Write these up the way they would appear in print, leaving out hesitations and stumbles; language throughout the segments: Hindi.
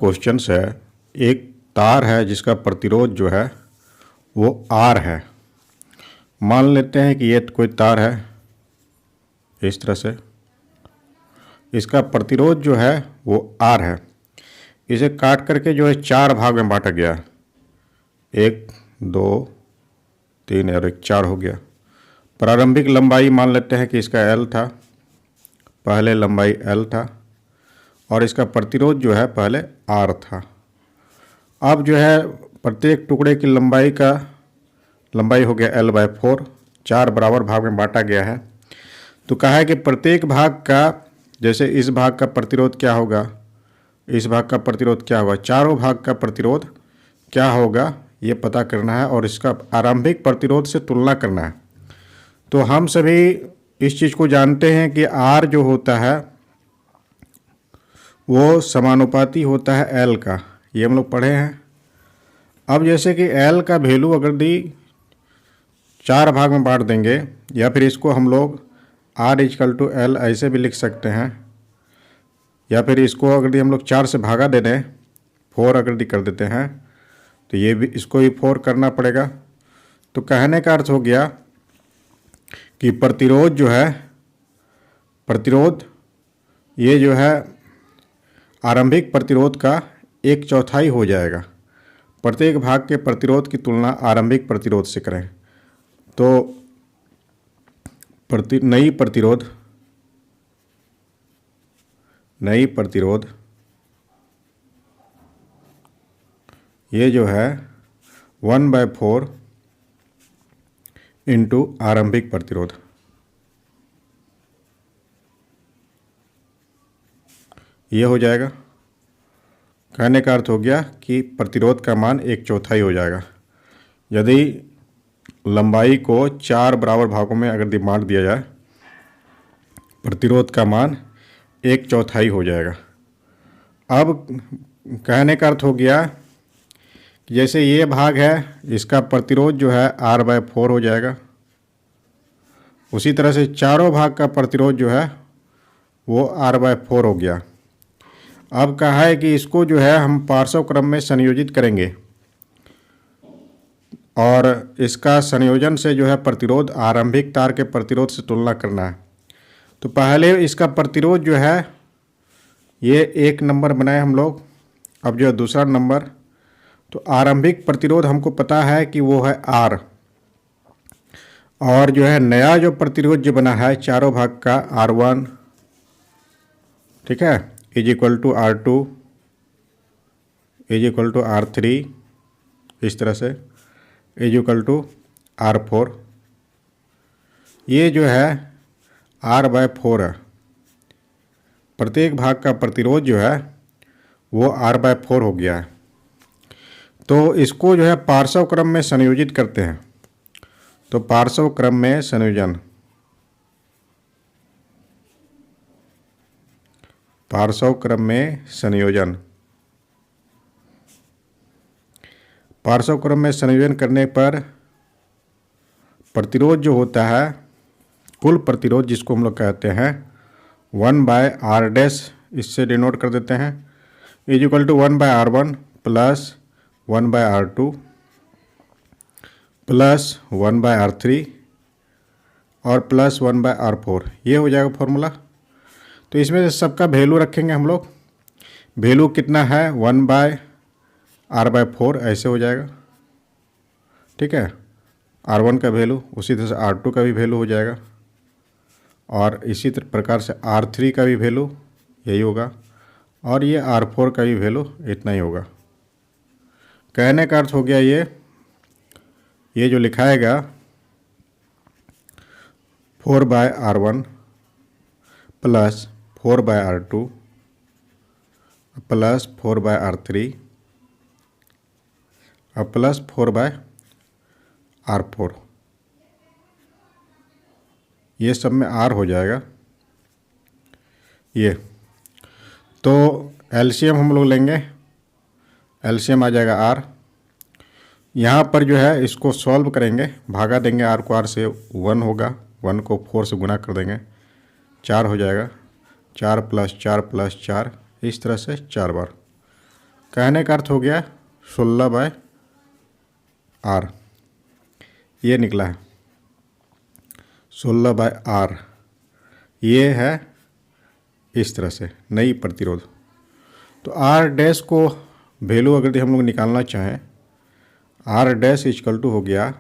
क्वेश्चंस है, एक तार है जिसका प्रतिरोध जो है वो R है। मान लेते हैं कि ये कोई तार है इस तरह से, इसका प्रतिरोध जो है वो R है। इसे काट करके जो है 4 भाग में बांटा गया, 1 2 3 और 1 4 हो गया। प्रारंभिक लंबाई मान लेते हैं कि इसका L था, पहले लंबाई L था और इसका प्रतिरोध जो है पहले R था। अब जो है प्रत्येक टुकड़े की लंबाई हो गया L/4, 4 बराबर भाग में बांटा गया है। तो कहा है कि प्रत्येक भाग का, जैसे इस भाग का प्रतिरोध क्या होगा, इस भाग का प्रतिरोध क्या होगा, चारों भाग का प्रतिरोध क्या होगा ये पता करना है और इसका आरंभिक प्रतिरोध से तुलना करना है। तो हम सभी इस चीज़ को जानते हैं कि R जो होता है वो समानुपाती होता है L का, ये हम लोग पढ़े हैं। अब जैसे कि L का वैल्यू अगर दी 4 भाग में बांट देंगे, या फिर इसको हम लोग R=L ऐसे भी लिख सकते हैं, या फिर इसको अगर दी हम लोग 4 से भागा दे दें, 4 अगर दी कर देते हैं तो ये भी, इसको भी 4 करना पड़ेगा। तो कहने का अर्थ हो गया कि प्रतिरोध जो है, प्रतिरोध ये जो है आरंभिक प्रतिरोध का 1/4 हो जाएगा। प्रत्येक भाग के प्रतिरोध की तुलना आरंभिक प्रतिरोध से करें तो नई प्रतिरोध ये जो है 1/4 इंटू आरंभिक प्रतिरोध, ये हो जाएगा। कहने का अर्थ हो गया कि प्रतिरोध का मान 1/4 हो जाएगा। यदि लंबाई को 4 बराबर भागों में अगर बांट दिया जाए, प्रतिरोध का मान 1/4 हो जाएगा। अब कहने का अर्थ हो गया कि जैसे ये भाग है, इसका प्रतिरोध जो है R/4 हो जाएगा, उसी तरह से चारों भाग का प्रतिरोध जो है वो R/4 हो गया। अब कहा है कि इसको जो है हम पार्श्व क्रम में संयोजित करेंगे और इसका संयोजन से जो है प्रतिरोध आरंभिक तार के प्रतिरोध से तुलना करना है। तो पहले इसका प्रतिरोध जो है ये 1 नंबर बनाए हम लोग। अब जो है दूसरा नंबर, तो आरंभिक प्रतिरोध हमको पता है कि वो है R, और जो है नया जो प्रतिरोध जो बना है चारों भाग का R1, ठीक है, = R2 = R3, इस तरह से = R4। ये जो है R/4 है। प्रत्येक भाग का प्रतिरोध जो है वो R/4 हो गया है। तो इसको जो है पार्श्व क्रम में संयोजित करते हैं। तो पार्श्व क्रम में संयोजन, पार्श्व क्रम में संयोजन, पार्श्व क्रम में संयोजन करने पर प्रतिरोध जो होता है, कुल प्रतिरोध जिसको हम लोग कहते हैं 1/R', इससे डिनोट कर देते हैं, = 1/R1 plus 1/R2 plus 1/R3 और प्लस 1/R4, ये हो जाएगा फॉर्मूला। तो इसमें से सबका वैल्यू रखेंगे हम लोग। वैल्यू कितना है, 1/R/4 ऐसे हो जाएगा, ठीक है। R1 का वैल्यू, उसी तरह से R2 का भी वैल्यू हो जाएगा, और इसी प्रकार से R3 का भी वैल्यू यही होगा, और ये R4 का भी वैल्यू इतना ही होगा। कहने का अर्थ हो गया ये जो लिखाएगा 4/R1 plus 4/R2 plus 4/R3 और प्लस 4/R4, ये सब में R हो जाएगा ये। तो एलसीएम हम लोग लेंगे, एलसीएम आ जाएगा R। यहाँ पर जो है इसको सॉल्व करेंगे, भागा देंगे R को R से, 1 होगा, 1 को 4 से गुना कर देंगे, 4 हो जाएगा, 4 + 4 + 4, इस तरह से 4 बार। कहने का अर्थ हो गया 16/r, ये निकला है 16/r। ये है इस तरह से नई प्रतिरोध। तो आर डैश को वैल्यू अगर हम लोग निकालना चाहें, आर डैश इक्वल टू हो गया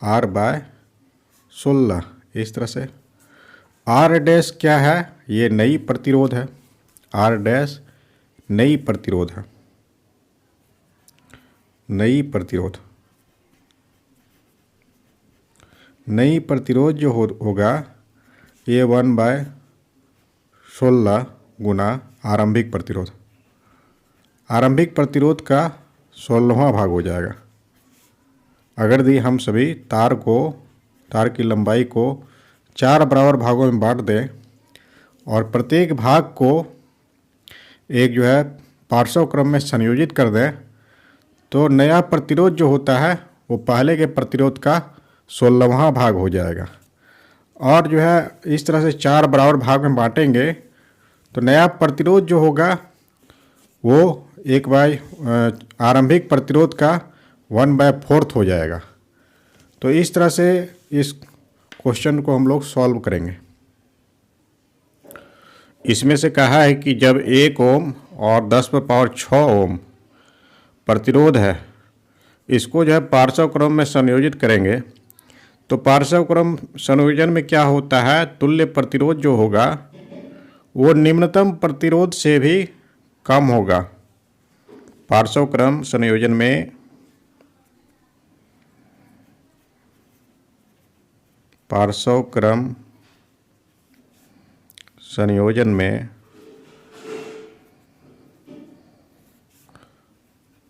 r/16, इस तरह से। आर डैश क्या है? ये नई प्रतिरोध है। आर डैश नई प्रतिरोध है, नई प्रतिरोध। नई प्रतिरोध जो होगा ये 1/16 गुना आरंभिक प्रतिरोध। आरंभिक प्रतिरोध का 16वां भाग हो जाएगा। अगर यदि हम सभी तार की लंबाई को 4 बराबर भागों में बांट दें और प्रत्येक भाग को एक जो है पार्श्व क्रम में संयोजित कर दें, तो नया प्रतिरोध जो होता है वो पहले के प्रतिरोध का 16वां भाग हो जाएगा। और जो है इस तरह से 4 बराबर भाग में बांटेंगे तो नया प्रतिरोध जो होगा वो आरंभिक प्रतिरोध का 1/4 हो जाएगा। तो इस तरह से इस क्वेश्चन को हम लोग सॉल्व करेंगे। इसमें से कहा है कि जब 1 ओम और 10⁶ ओम प्रतिरोध है, इसको जो है पार्श्व क्रम में संयोजित करेंगे तो पार्श्व क्रम संयोजन में क्या होता है, तुल्य प्रतिरोध जो होगा वो निम्नतम प्रतिरोध से भी कम होगा। पार्श्व क्रम संयोजन में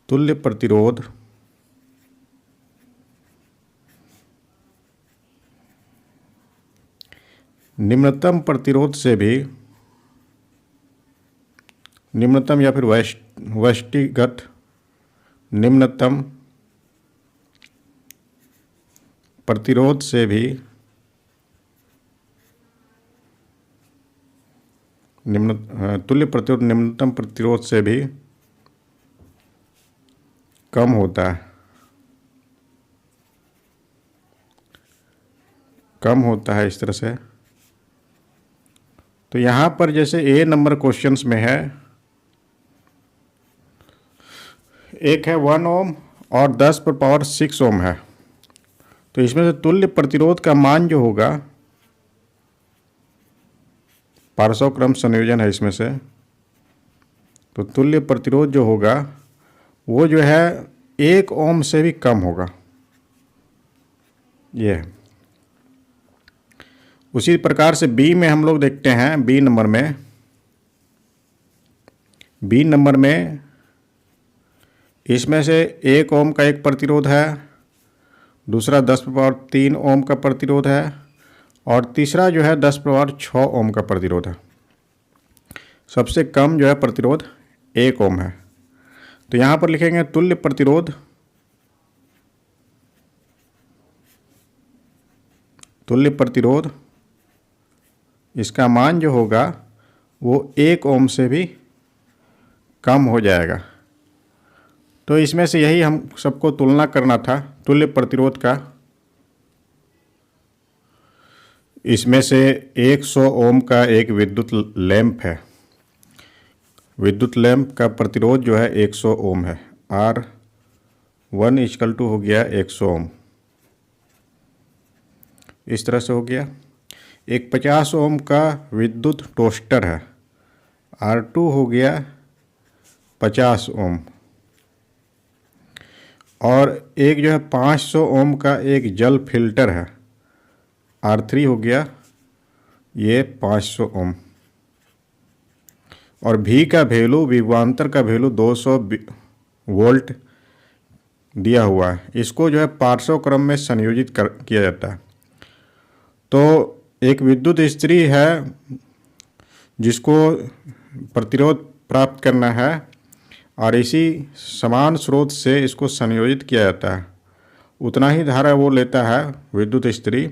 तुल्य प्रतिरोध निम्नतम प्रतिरोध से भी, निम्नतम या फिर व्यष्टिगत निम्नतम प्रतिरोध से भी तुल्य प्रतिरोध निम्नतम प्रतिरोध से भी कम होता है, इस तरह से। तो यहाँ पर जैसे ए नंबर क्वेश्चंस में है, एक है 1 ओम और 10⁶ ओम है, तो इसमें से तुल्य प्रतिरोध का मान जो होगा, पार्श्व क्रम संयोजन है इसमें से, तो तुल्य प्रतिरोध जो होगा वो जो है 1 ओम से भी कम होगा। ये है। उसी प्रकार से बी में हम लोग देखते हैं, बी नंबर में इसमें से 1 ओम का एक प्रतिरोध है, दूसरा 10⁻³ ओम का प्रतिरोध है और तीसरा जो है 10⁻6 ओम का प्रतिरोध है। सबसे कम जो है प्रतिरोध 1 ओम है। तो यहाँ पर लिखेंगे तुल्य प्रतिरोध, इसका मान जो होगा वो 1 ओम से भी कम हो जाएगा। तो इसमें से यही हम सबको तुलना करना था तुल्य प्रतिरोध का। इसमें से 100 ओम का एक विद्युत लैंप है। विद्युत लैंप का प्रतिरोध जो है 100 ओम है। R1 इक्वल टू हो गया 100 ओम, इस तरह से हो गया। एक 50 ओम का विद्युत टोस्टर है, R2 हो गया 50 ओम। और एक जो है 500 ओम का एक जल फिल्टर है, R3 हो गया ये 500 ओम। और V का वैल्यू, विभवांतर का वैल्यू 200 वोल्ट दिया हुआ है। इसको जो है पार्श्व क्रम में संयोजित किया जाता है। तो एक विद्युत स्त्री है जिसको प्रतिरोध प्राप्त करना है और इसी समान स्रोत से इसको संयोजित किया जाता है। उतना ही धारा वो लेता है विद्युत स्त्री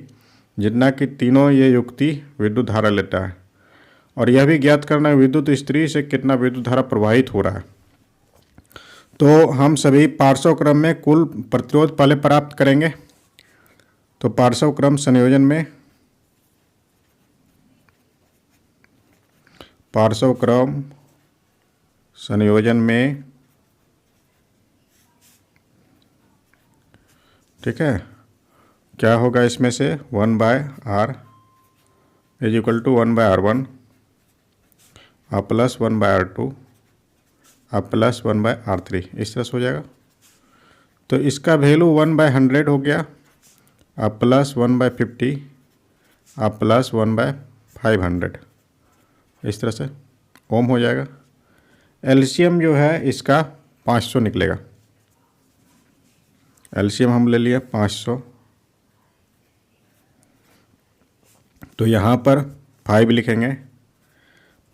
जितना कि तीनों ये युक्ति विद्युत धारा लेता है। और यह भी ज्ञात करना है विद्युत स्त्री से कितना विद्युत धारा प्रवाहित हो रहा है। तो हम सभी पार्श्व क्रम में कुल प्रतिरोध पहले प्राप्त करेंगे। तो पार्श्व क्रम संयोजन में ठीक है, क्या होगा इसमें से 1/r is equal to 1/r1 और प्लस 1/r2 और प्लस 1/r3, इस तरह से हो जाएगा। तो इसका वैल्यू 1/100 हो गया और प्लस 1/50 और प्लस 1/500, इस तरह से ओम हो जाएगा। एलसीएम जो है इसका 500 निकलेगा। एलसीएम हम ले लिए 500, तो यहाँ पर 5 लिखेंगे,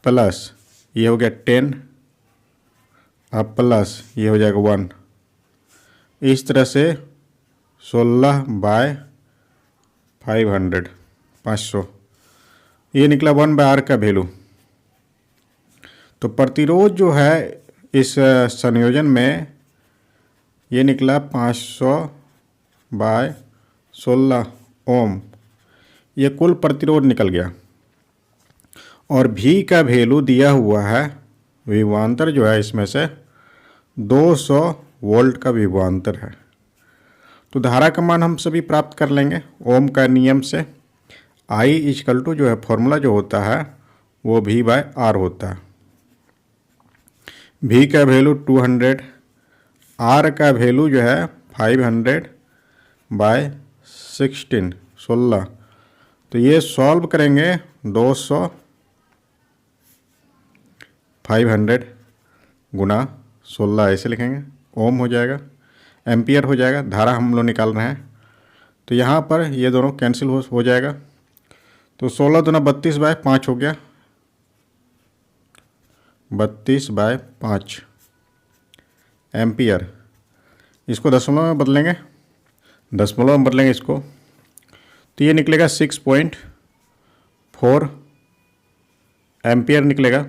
प्लस ये हो गया 10 अब प्लस ये हो जाएगा 1, इस तरह से 16/500 500, ये निकला 1/r का वैल्यू। तो प्रतिरोध जो है इस संयोजन में ये निकला 500/16 ओम, ये कुल प्रतिरोध निकल गया। और भी का वैल्यू दिया हुआ है, विभवांतर जो है इसमें से 200 वोल्ट का विभवांतर है। तो धारा का मान हम सभी प्राप्त कर लेंगे ओम का नियम से। I इक्वल टू जो है फॉर्मूला जो होता है वो V/R होता है। V का वैल्यू 200, R का वैल्यू जो है 500/16 16। तो ये सॉल्व करेंगे 200 500 गुना 16, ऐसे लिखेंगे, ओम हो जाएगा, एम्पियर हो जाएगा। धारा हम लोग निकाल रहे हैं, तो यहाँ पर ये दोनों कैंसिल हो जाएगा। तो 16 दूना 32/5 हो गया, 32/5 एम्पियर। इसको दशमलव में बदलेंगे, इसको, तो ये निकलेगा 6.4 एम्पियर निकलेगा।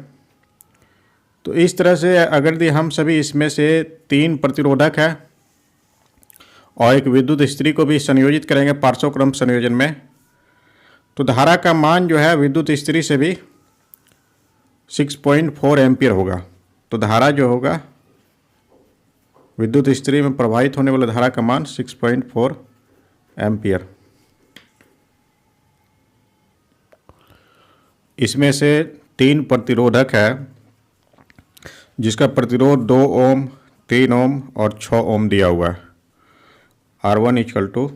तो इस तरह से अगर यदि हम सभी इसमें से 3 प्रतिरोधक है और एक विद्युत स्त्री को भी संयोजित करेंगे पार्श्व क्रम संयोजन में, तो धारा का मान जो है विद्युत स्त्री से भी 6.4 एम्पियर होगा। तो धारा जो होगा विद्युत स्त्री में प्रवाहित होने वाला धारा का मान 6.4 एम्पियर। इसमें से 3 प्रतिरोधक है जिसका प्रतिरोध 2 ओम, 3 ओम और 6 ओम दिया हुआ है। R1 इक्वल टू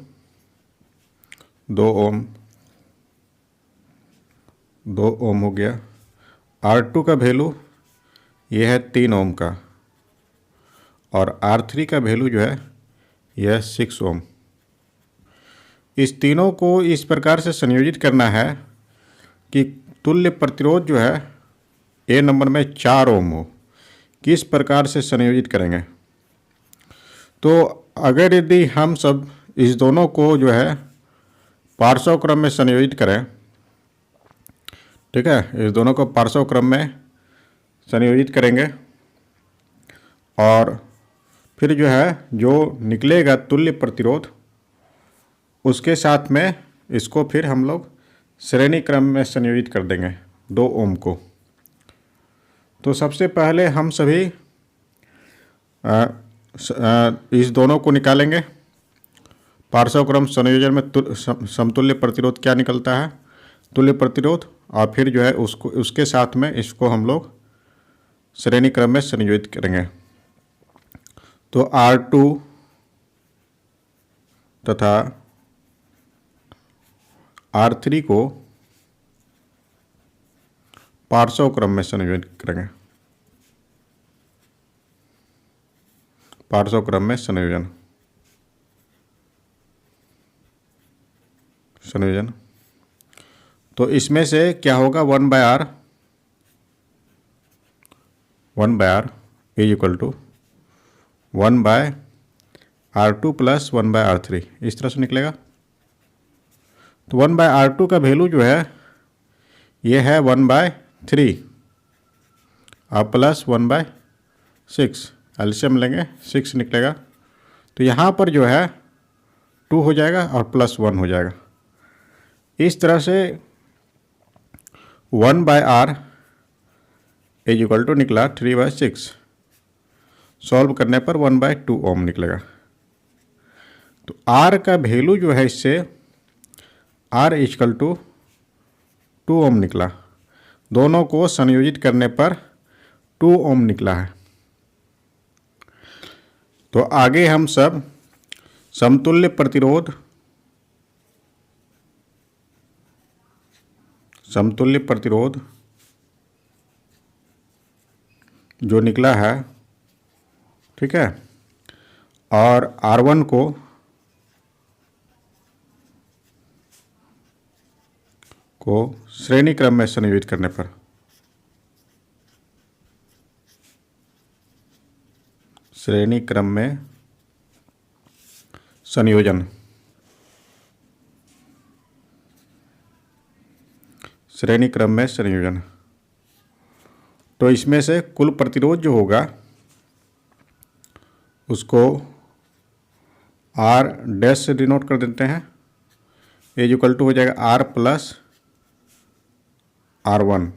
2 ओम, 2 ओम हो गया। R2 का वैल्यू यह है 3 ओम का, और R3 का वैल्यू जो है यह 6 ओम। इस तीनों को इस प्रकार से संयोजित करना है कि तुल्य प्रतिरोध जो है ए नंबर में 4 ओम हो। किस प्रकार से संयोजित करेंगे? तो अगर यदि हम सब इस दोनों को जो है पार्श्व क्रम में संयोजित करें, ठीक है, इस दोनों को पार्श्व क्रम में संयोजित करेंगे और फिर जो है जो निकलेगा तुल्य प्रतिरोध उसके साथ में इसको फिर हम लोग श्रेणी क्रम में संयोजित कर देंगे 2 ओम को। तो सबसे पहले हम सभी इस दोनों को निकालेंगे। पार्श्व क्रम संयोजन में समतुल्य प्रतिरोध क्या निकलता है, तुल्य प्रतिरोध, और फिर जो है उसके साथ में इसको हम लोग श्रेणी क्रम में संयोजित करेंगे। तो R2 तथा R3 को पार्श्व क्रम में संयोजित करेंगे। पार्श्व क्रम में संयोजन तो इसमें से क्या होगा 1/R is equal to 1/R2 plus 1/R3, इस तरह से निकलेगा। तो 1/R2 का वैल्यू जो है ये है 1/3 और प्लस 1/6, एलसीएम लेंगे 6 निकलेगा। तो यहाँ पर जो है 2 हो जाएगा और +1 हो जाएगा। इस तरह से 1/R = निकला 3/6। सॉल्व करने पर 1/2 ओम निकलेगा। तो R का वैल्यू जो है इससे R = 2 ओम निकला। दोनों को संयोजित करने पर 2 ओम निकला है। तो आगे हम सब समतुल्य प्रतिरोध जो निकला है, ठीक है, और R1 को श्रेणी क्रम में संयोजित करने पर श्रेणी क्रम में संयोजन तो इसमें से कुल प्रतिरोध जो होगा उसको R' से डिनोट कर देते हैं। = हो जाएगा R + R1।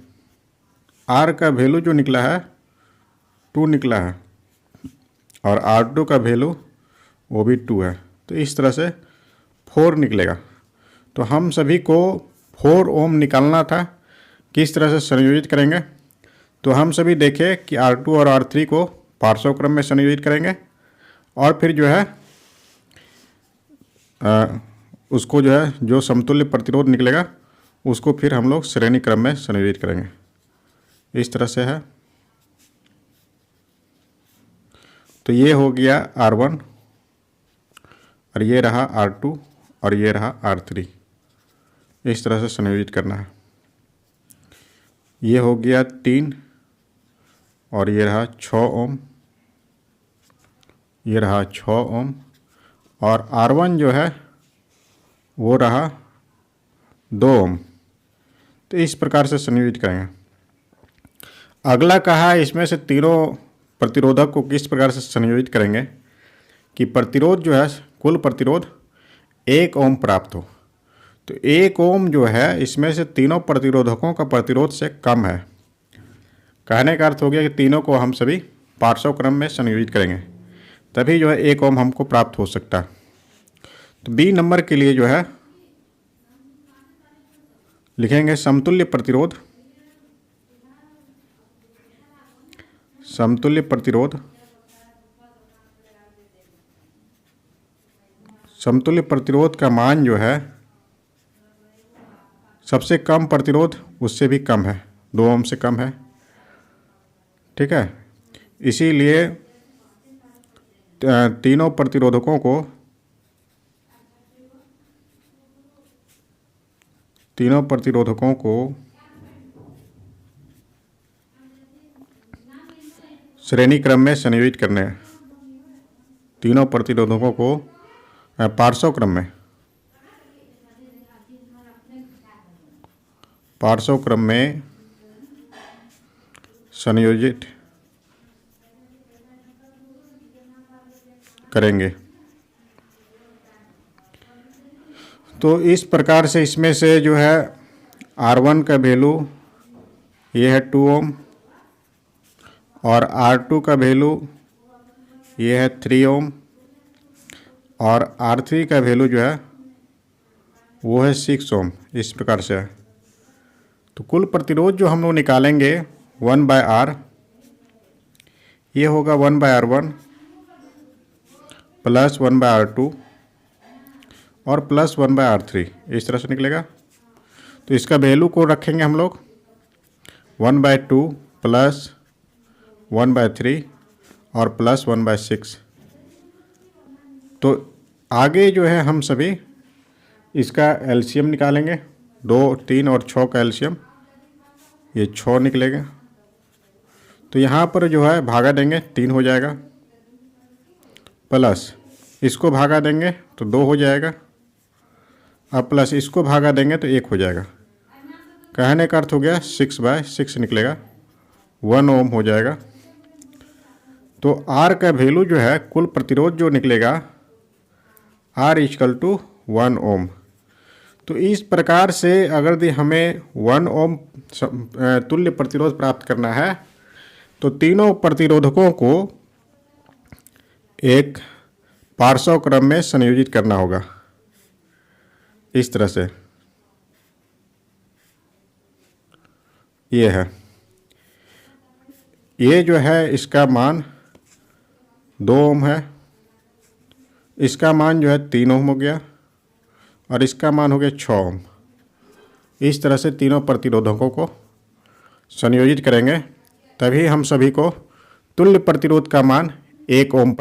R का वैल्यू जो निकला है 2 निकला है और R2 का वैल्यू वो भी 2 है। तो इस तरह से 4 निकलेगा। तो हम सभी को 4 ओम निकालना था। किस तरह से संयोजित करेंगे? तो हम सभी देखें कि R2 और R3 को पार्श्व क्रम में संयोजित करेंगे और फिर जो है उसको जो है जो समतुल्य प्रतिरोध निकलेगा उसको फिर हम लोग श्रेणी क्रम में संयोजित करेंगे। इस तरह से है। तो ये हो गया R1 और ये रहा R2 और ये रहा R3। इस तरह से संयोजित करना है। ये हो गया 3 और ये रहा 6 ओम, ये रहा 6 ओम और R1 जो है वो रहा 2 ओम। तो इस प्रकार से संयोजित करेंगे। अगला कहा इसमें से तीनों प्रतिरोधक को किस प्रकार से संयोजित करेंगे कि प्रतिरोध जो है कुल प्रतिरोध 1 ओम प्राप्त हो। तो 1 ओम जो है इसमें से तीनों प्रतिरोधकों का प्रतिरोध से कम है। कहने का अर्थ हो गया कि तीनों को हम सभी पार्श्व क्रम में संयोजित करेंगे तभी जो है 1 ओम हमको प्राप्त हो सकता है। तो बी नंबर के लिए जो है लिखेंगे समतुल्य प्रतिरोध का मान जो है सबसे कम प्रतिरोध उससे भी कम है, 2 ओम से कम है, ठीक है। इसीलिए तीनों प्रतिरोधकों को श्रेणी क्रम में संयोजित करने हैं। तीनों प्रतिरोधकों को पार्श्व क्रम में संयोजित करेंगे। तो इस प्रकार से इसमें से जो है R1 का वैल्यू ये है 2 ओम और R2 का वैल्यू ये है 3 ओम और R3 का वैल्यू जो है वो है 6 ओम। इस प्रकार से है। तो कुल प्रतिरोध जो हम लोग निकालेंगे 1/R, ये होगा 1/R1 + 1/R2 और + 1/R3। इस तरह से निकलेगा। तो इसका वैल्यू को रखेंगे हम लोग 1/2 + 1/3 और + 1/6। तो आगे जो है हम सभी इसका एलसीएम निकालेंगे। 2, 3 और 6 का एलसीएम ये 6 निकलेगा। तो यहाँ पर जो है भागा देंगे 3 हो जाएगा प्लस इसको भागा देंगे तो 2 हो जाएगा अब प्लस इसको भागा देंगे तो 1 हो जाएगा। कहने का अर्थ हो गया 6/6 निकलेगा, 1 ओम हो जाएगा। तो R का वैल्यू जो है, कुल प्रतिरोध जो निकलेगा R = 1 ओम। तो इस प्रकार से अगर यदि हमें 1 ओम तुल्य प्रतिरोध प्राप्त करना है तो तीनों प्रतिरोधकों को एक पार्श्व क्रम में संयोजित करना होगा, इस तरह से। ये है, ये जो है इसका मान 2 ओम है, इसका मान जो है 3 ओम हो गया और इसका मान हो गया 6 ओम। इस तरह से तीनों प्रतिरोधकों को संयोजित करेंगे, तभी हम सभी को तुल्य प्रतिरोध का मान 1 ओम